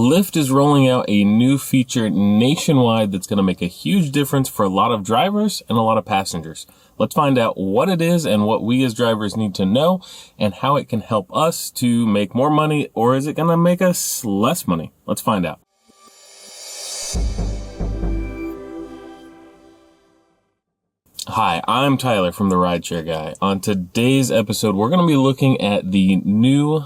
Lyft is rolling out a new feature nationwide that's going to make a huge difference for a lot of drivers and a lot of passengers. Let's find out what it is and what we as drivers need to know and how it can help us to make more money, or is it going to make us less money? Let's find out. Hi, I'm Tyler from the RideShare Guy. On today's episode, we're going to be looking at the new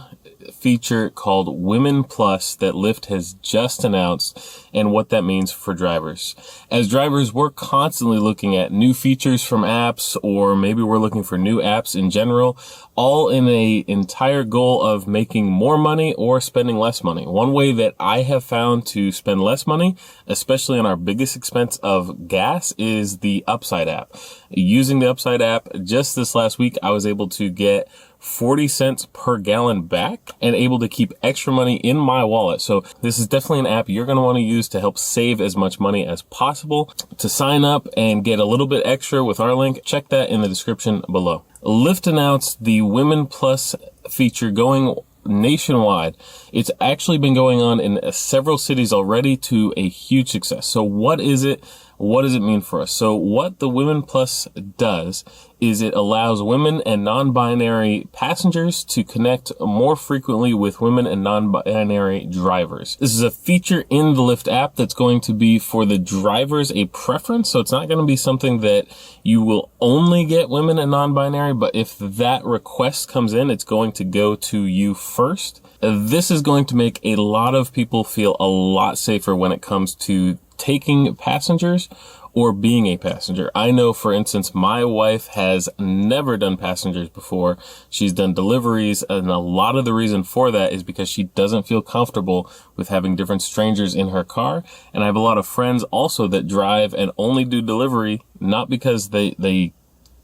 feature called Women Plus that Lyft has just announced and what that means for drivers. As drivers, we're constantly looking at new features from apps, or maybe we're looking for new apps in general, all in a entire goal of making more money or spending less money. One way that I have found to spend less money, especially on our biggest expense of gas, is the Upside app. Using the Upside app, just this last week, I was able to get 40 cents per gallon back and able to keep extra money in my wallet. So this is definitely an app you're going to want to use to help save as much money as possible. To sign up and get a little bit extra with our link, check that in the description below. Lyft announced the Women Plus feature going nationwide. It's actually been going on in several cities already to a huge success. So what is it? What does it mean for us? So what the Women Plus does is it allows women and non-binary passengers to connect more frequently with women and non-binary drivers. This is a feature in the Lyft app that's going to be for the drivers a preference. So it's not going to be something that you will only get women and non-binary, but if that request comes in, it's going to go to you first. This is going to make a lot of people feel a lot safer when it comes to taking passengers or being a passenger. I know, for instance, my wife has never done passengers before. She's done deliveries, and a lot of the reason for that is because she doesn't feel comfortable with having different strangers in her car. And I have a lot of friends also that drive and only do delivery, not because they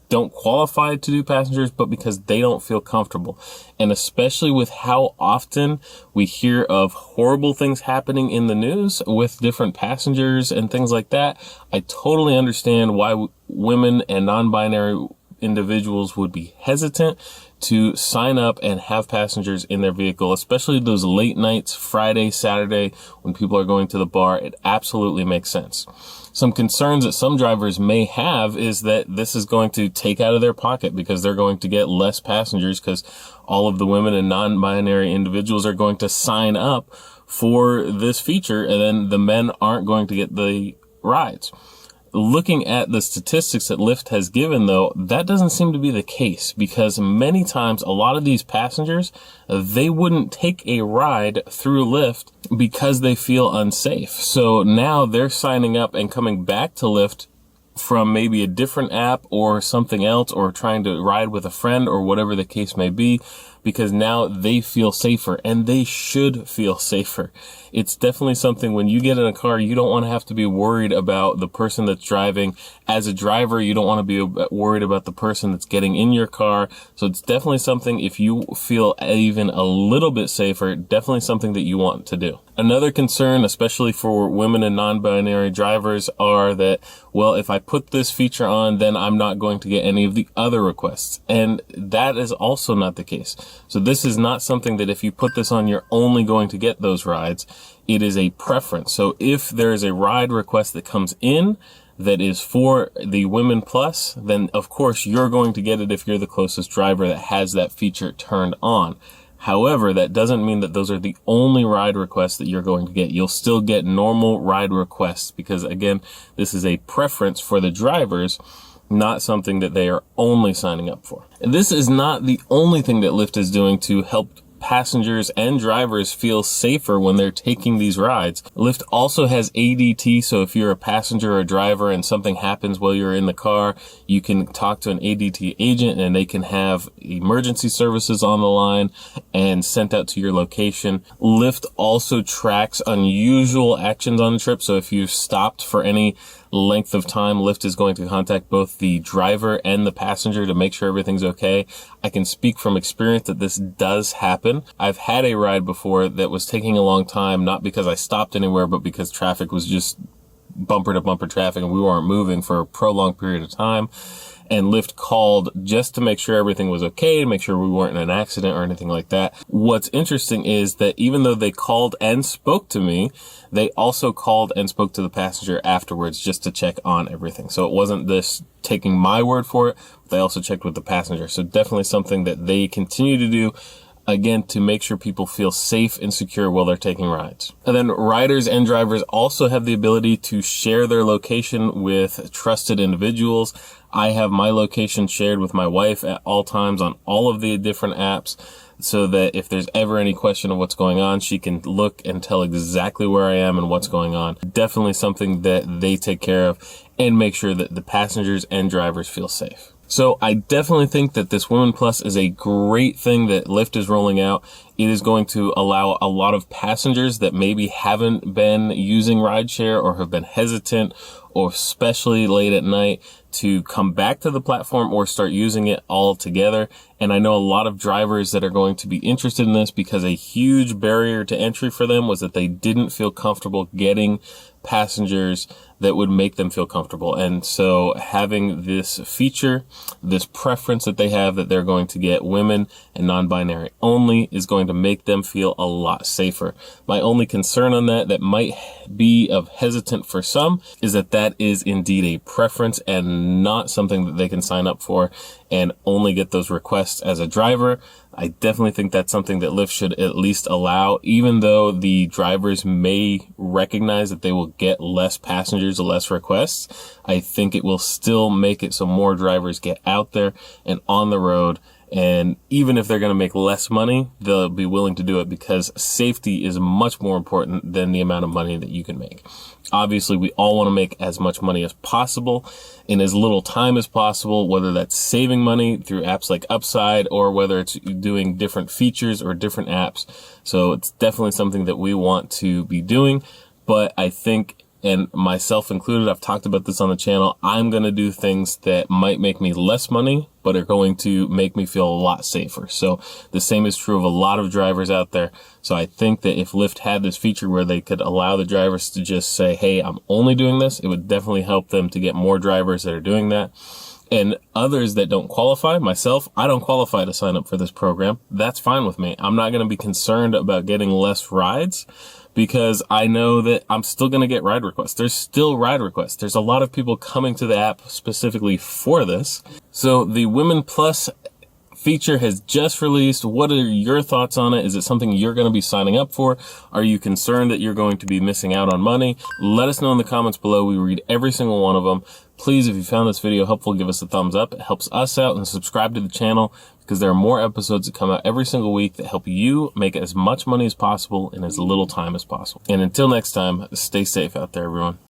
don't qualify to do passengers, but because they don't feel comfortable. And especially with how often we hear of horrible things happening in the news with different passengers and things like that, I totally understand why women and non-binary individuals would be hesitant to sign up and have passengers in their vehicle, especially those late nights, Friday, Saturday, when people are going to the bar. It absolutely makes sense. Some concerns that some drivers may have is that this is going to take out of their pocket because they're going to get less passengers because all of the women and non-binary individuals are going to sign up for this feature, and then the men aren't going to get the rides. Looking at the statistics that Lyft has given, though, that doesn't seem to be the case, because many times a lot of these passengers, they wouldn't take a ride through Lyft because they feel unsafe. So now they're signing up and coming back to Lyft from maybe a different app or something else, or trying to ride with a friend or whatever the case may be, because now they feel safer, and they should feel safer. It's definitely something, when you get in a car, you don't want to have to be worried about the person that's driving. As a driver, you don't want to be worried about the person that's getting in your car. So it's definitely something, if you feel even a little bit safer, definitely something that you want to do. Another concern, especially for women and non-binary drivers, are that, well, if I put this feature on, then I'm not going to get any of the other requests. And that is also not the case. So this is not something that if you put this on, you're only going to get those rides. It is a preference. So if there is a ride request that comes in that is for the Women Plus, then of course you're going to get it if you're the closest driver that has that feature turned on. However, that doesn't mean that those are the only ride requests that you're going to get. You'll still get normal ride requests because, again, this is a preference for the drivers, not something that they are only signing up for. And this is not the only thing that Lyft is doing to help passengers and drivers feel safer when they're taking these rides. Lyft also has ADT, so if you're a passenger or a driver and something happens while you're in the car, you can talk to an ADT agent and they can have emergency services on the line and sent out to your location. Lyft also tracks unusual actions on the trip, so if you've stopped for any length of time, Lyft is going to contact both the driver and the passenger to make sure everything's okay. I can speak from experience that this does happen. I've had a ride before that was taking a long time, not because I stopped anywhere, but because traffic was just bumper to bumper traffic and we weren't moving for a prolonged period of time. and Lyft called just to make sure everything was okay, to make sure we weren't in an accident or anything like that. What's interesting is that even though they called and spoke to me, they also called and spoke to the passenger afterwards just to check on everything. So it wasn't this taking my word for it, but they also checked with the passenger. So definitely something that they continue to do, again, to make sure people feel safe and secure while they're taking rides. And then riders and drivers also have the ability to share their location with trusted individuals. I have my location shared with my wife at all times on all of the different apps, so that if there's ever any question of what's going on, she can look and tell exactly where I am and what's going on. Definitely something that they take care of and make sure that the passengers and drivers feel safe. So I definitely think that this Women Plus is a great thing that Lyft is rolling out. It is going to allow a lot of passengers that maybe haven't been using rideshare or have been hesitant, or especially late at night, to come back to the platform or start using it all together. And I know a lot of drivers that are going to be interested in this, because a huge barrier to entry for them was that they didn't feel comfortable getting passengers that would make them feel comfortable. And so having this feature, this preference that they have that they're going to get women and non-binary only, is going to make them feel a lot safer. My only concern on that might be of hesitant for some, is that is indeed a preference and not something that they can sign up for and only get those requests as a driver. I definitely think that's something that Lyft should at least allow, even though the drivers may recognize that they will get less passengers, less requests. I think it will still make it so more drivers get out there and on the road. And even if they're going to make less money, they'll be willing to do it, because safety is much more important than the amount of money that you can make. Obviously, we all want to make as much money as possible in as little time as possible, whether that's saving money through apps like Upside, or whether it's doing different features or different apps. So it's definitely something that we want to be doing. But I think, and myself included, I've talked about this on the channel, I'm going to do things that might make me less money, but are going to make me feel a lot safer. So the same is true of a lot of drivers out there. So I think that if Lyft had this feature where they could allow the drivers to just say, hey, I'm only doing this, it would definitely help them to get more drivers that are doing that. And others that don't qualify, myself, I don't qualify to sign up for this program. That's fine with me. I'm not going to be concerned about getting less rides, because I know that I'm still going to get ride requests. There's still ride requests. There's a lot of people coming to the app specifically for this. So the Women Plus feature has just released. What are your thoughts on it? Is it something you're going to be signing up for? Are you concerned that you're going to be missing out on money? Let us know in the comments below. We read every single one of them. Please, if you found this video helpful, give us a thumbs up. It helps us out, and subscribe to the channel, because there are more episodes that come out every single week that help you make as much money as possible in as little time as possible. And until next time, stay safe out there, everyone.